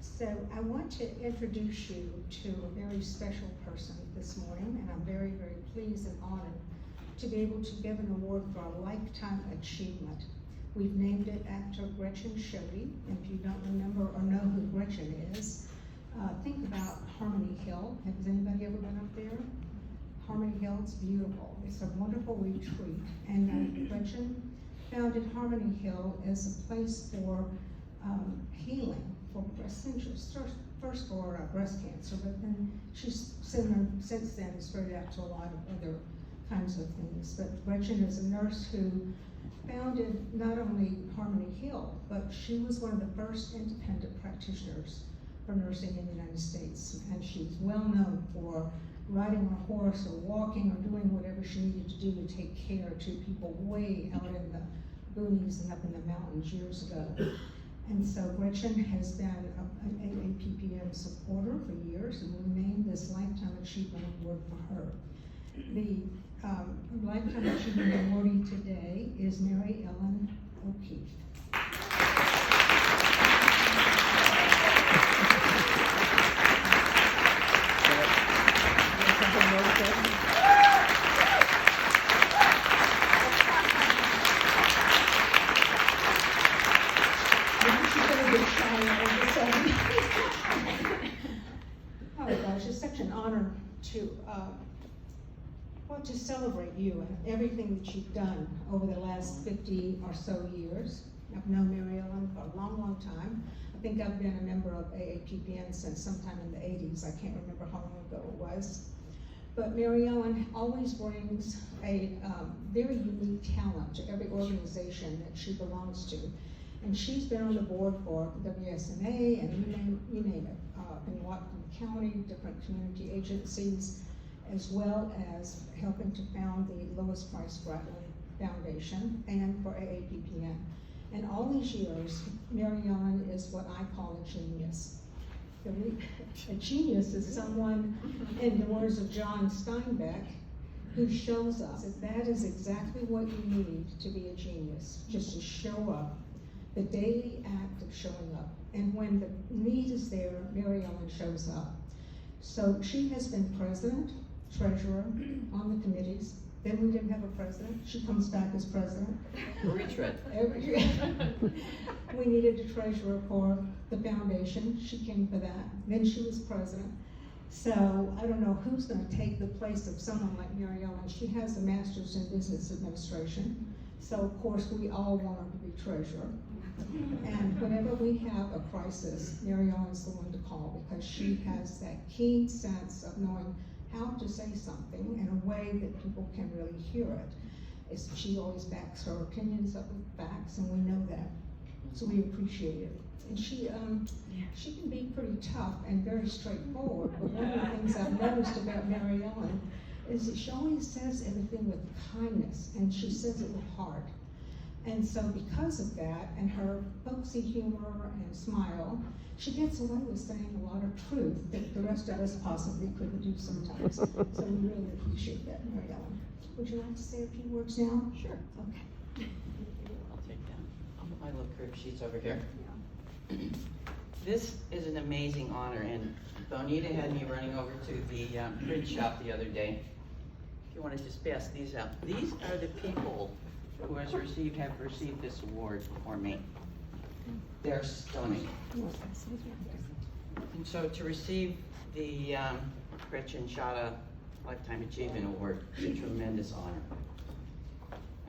So I want to introduce you to a very special person this morning, and I'm very, very pleased and honored to be able to give an award for a lifetime achievement. We've named it after Gretchen Schodde. If you don't remember or know who Gretchen is, think about Harmony Hill. Has anybody ever been up there? Harmony Hill, it's beautiful. It's a wonderful retreat. And Gretchen founded Harmony Hill as a place for healing for breast cancer, first for breast cancer, but then she's since then spread out to a lot of other kinds of things. But Gretchen is a nurse who founded not only Harmony Hill, but she was one of the first independent practitioners for nursing in the United States. And she's well known for riding a horse or walking or doing whatever she needed to do to take care to people way out in the boonies and up in the mountains years ago. And so Gretchen has been an AAPPM supporter for years, and we named this Lifetime Achievement Award for her. The Lifetime Achievement awardee today is Mary Ellen O'Keefe. Oh gosh, it's such an honor to celebrate you and everything that you've done over the last 50 or so years. I've known Mary Ellen for a long, long time. I think I've been a member of AAPPN since sometime in the 80s. I can't remember how long ago it was. But Mary Ellen always brings a very unique talent to every organization that she belongs to. And she's been on the board for WSNA and you name it, in Whatcom County, different community agencies, as well as helping to found the Lowest Price Bradley Foundation and for AAPPN. And all these years, Mary Ellen is what I call a genius. A genius is someone, in the words of John Steinbeck, who shows us that is exactly what you need to be a genius, just to show up, the daily act of showing up. And when the need is there, Mary Ellen shows up. So she has been president, treasurer on the committees. Then we didn't have a president. She comes back as president. Retread. We needed a treasurer for the foundation. She came for that. Then she was president. So I don't know who's going to take the place of someone like Mary Ellen. She has a master's in business administration. So of course we all want her to be treasurer. And whenever we have a crisis, Mary Ellen's the one to call, because she has that keen sense of knowing how to say something in a way that people can really hear it. She always backs her opinions up with facts, and we know that. So we appreciate it. And she can be pretty tough and very straightforward, but one of the things I've noticed about Mary Ellen is that she always says everything with kindness, and she says it with heart. And so because of that, and her folksy humor and smile, she gets away with saying a lot of truth that the rest of us possibly couldn't do sometimes. So we really appreciate that, Mary Ellen. Would you like to say a few words now? Sure. Okay. I'll take that. I'll put my little crib sheets over here. This is an amazing honor, and Bonita had me running over to the print shop the other day. If you want to just pass these out. These are the people who have received this award for me. They're stunning. And so to receive the Gretchen Schodde Lifetime Achievement Award is a tremendous honor.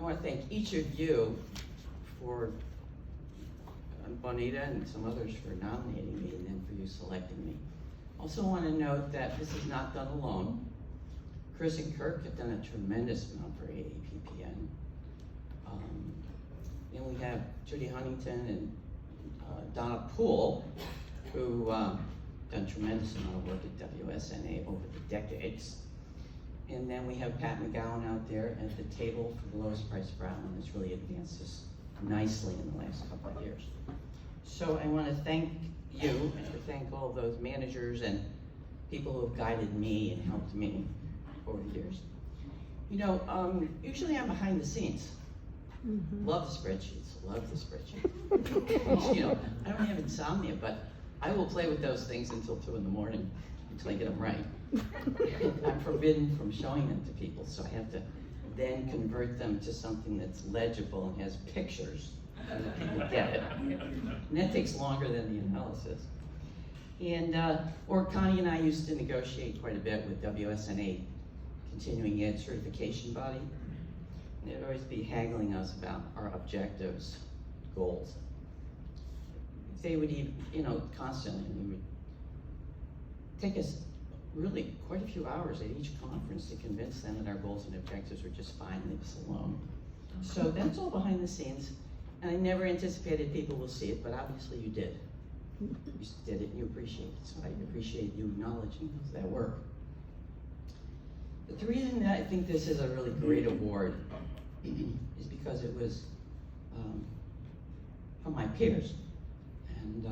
I want to thank each of you for Bonita and some others for nominating me, and then for you selecting me. Also want to note that this is not done alone. Chris and Kirk have done a tremendous amount for AAPPN. And we have Judy Huntington and Donna Poole, who done tremendous amount of work at WSNA over the decades. And then we have Pat McGowan out there at the table for the Lowest Price Bradley that's really advanced us nicely in the last couple of years. So I want to thank you, and to thank all of those managers and people who have guided me and helped me over the years. You know, usually I'm behind the scenes. Love the spreadsheets, love the spreadsheets. You know, I don't have insomnia, but I will play with those things until 2 in the morning, until I get them right. I'm forbidden from showing them to people, so I have to then convert them to something that's legible and has pictures so that people get it. And that takes longer than the analysis. And, or Connie and I used to negotiate quite a bit with WSNA, continuing ed certification body. And they'd always be haggling us about our objectives, goals. They would even, constantly, and we would take us really quite a few hours at each conference to convince them that our goals and objectives were just fine and leave us alone. So that's all behind the scenes, and I never anticipated people will see it, but obviously you did. You did it and you appreciate it, so I appreciate you acknowledging that work. But the reason that I think this is a really great award is because it was from my peers. And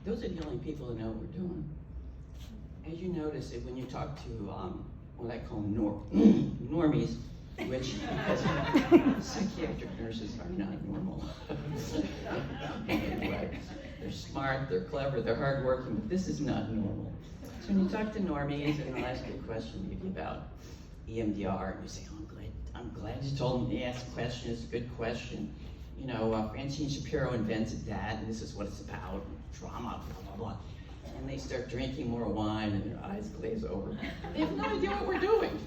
those are the only people that know what we're doing. As you notice, when you talk to what I call normies, which because psychiatric nurses are not normal. Anyway, they're smart, they're clever, they're hardworking, but this is not normal. So when you talk to normies and they'll ask you a question maybe about EMDR, and you say, oh, I'm glad you told me to ask a question, it's a good question. Francine Shapiro invented that, and this is what it's about, trauma, blah, blah, blah. And they start drinking more wine, and their eyes glaze over. They have no idea what we're doing.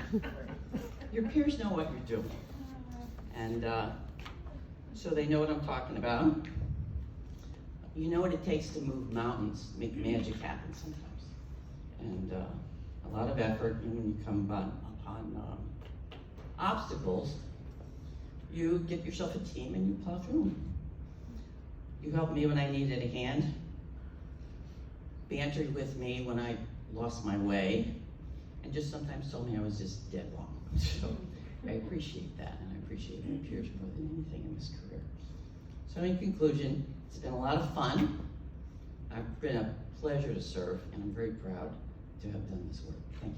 Your peers know what you're doing. And so they know what I'm talking about. You know what it takes to move mountains, make magic happen sometimes. And a lot of effort, and when you come upon obstacles, you get yourself a team and you plow through them. You helped me when I needed a hand, bantered with me when I lost my way, and just sometimes told me I was just dead wrong. So I appreciate that, and I appreciate my peers more than anything in this career. So in conclusion, it's been a lot of fun. It's been a pleasure to serve, and I'm very proud to have done this work. Thank you.